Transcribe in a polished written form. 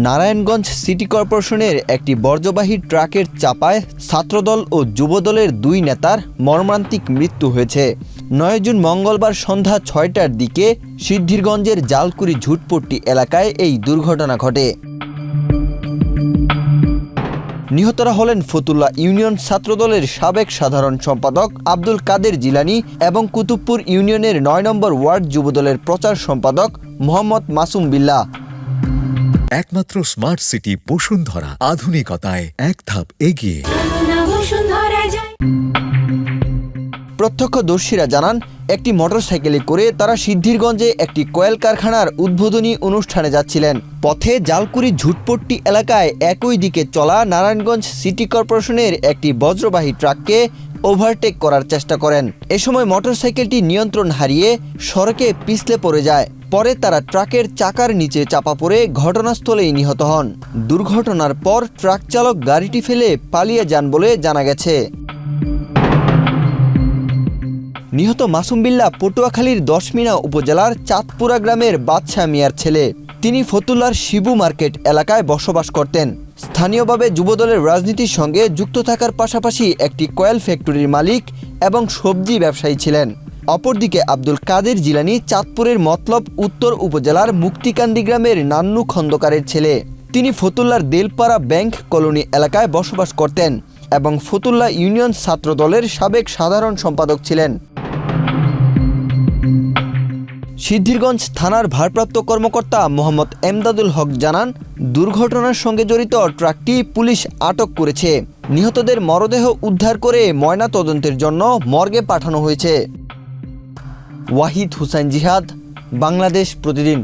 Narayanganj city কর্পোরেশনের একটি বর্জ্যবাহী ট্রাকের চাপায় ছাত্রদল ও যুবদলের দুই নেতার মর্মান্তিক মৃত্যু হয়েছে। 9 জুন মঙ্গলবার সন্ধ্যা 6টার দিকে সিদ্ধিরগঞ্জের জালকুড়ি ঝুটপট্টি এলাকায় এই দুর্ঘটনা ঘটে। নিহতরা হলেন ফতুল্লা ইউনিয়ন ছাত্রদলের সাবেক সাধারণ সম্পাদক আব্দুল কাদের জিলানী এবং কুতুবপুর ইউনিয়নের 9 নম্বর ওয়ার্ড যুবদলের প্রচার সম্পাদক মোহাম্মদ মাসুম বিল্লাহ। একমাত্র স্মার্ট সিটি বসুন্ধরা, আধুনিকতায় এক ধাপ এগিয়ে। প্রত্যক্ষদর্শীরা জানান, একটি মোটরসাইকেলে করে তারা সিদ্ধিরগঞ্জে একটি কয়েল কারখানার উদ্বোধনী অনুষ্ঠানে যাচ্ছিলেন। পথে জালকুড়ি ঝুটপট্টি এলাকায় একই দিকে চলা নারায়ণগঞ্জ সিটি কর্পোরেশনের একটি বজ্রবাহী ট্রাককে ওভারটেক করার চেষ্টা করেন। এ সময় মোটরসাইকেলটি নিয়ন্ত্রণ হারিয়ে সড়কে পিছলে পড়ে যায়। পরে তারা ট্রাকের চাকার নিচে চাপা পড়ে ঘটনাস্থলেই নিহত হন। দুর্ঘটনার পর ট্রাক চালক গাড়িটি ফেলে পালিয়ে যান বলে জানা গেছে। নিহত মাসুম বিল্লাহ পটুয়াখালীর দশমিনা উপজেলার চাঁদপুরা গ্রামের বাদশাহ মিয়ার ছেলে। তিনি ফতুল্লার শিবু মার্কেট এলাকায় বসবাস করতেন। স্থানীয়ভাবে যুবদলের রাজনীতির সঙ্গে যুক্ত থাকার পাশাপাশি একটি কয়েল ফ্যাক্টরির মালিক এবং সবজি ব্যবসায়ী ছিলেন। অপরদিকে আব্দুল কাদের জিলানী চাঁদপুরের মতলব উত্তর উপজেলার মুক্তিকান্দি গ্রামের নান্নু খন্দকারের ছেলে। তিনি ফতুল্লার দেলপাড়া ব্যাংক কলোনি এলাকায় বসবাস করতেন এবং ফতুল্লা ইউনিয়ন ছাত্রদলের সাবেক সাধারণ সম্পাদক ছিলেন। সিদ্ধিরগঞ্জ থানার ভারপ্রাপ্ত কর্মকর্তা মোহাম্মদ এমদাদুল হক জানান, দুর্ঘটনার সঙ্গে জড়িত ট্রাকটি পুলিশ আটক করেছে। নিহতদের মরদেহ উদ্ধার করে ময়নাতদন্তের জন্য মর্গে পাঠানো হয়েছে। ওয়াহিদ হুসাইন জিহাদ, বাংলাদেশ প্রতিদিন।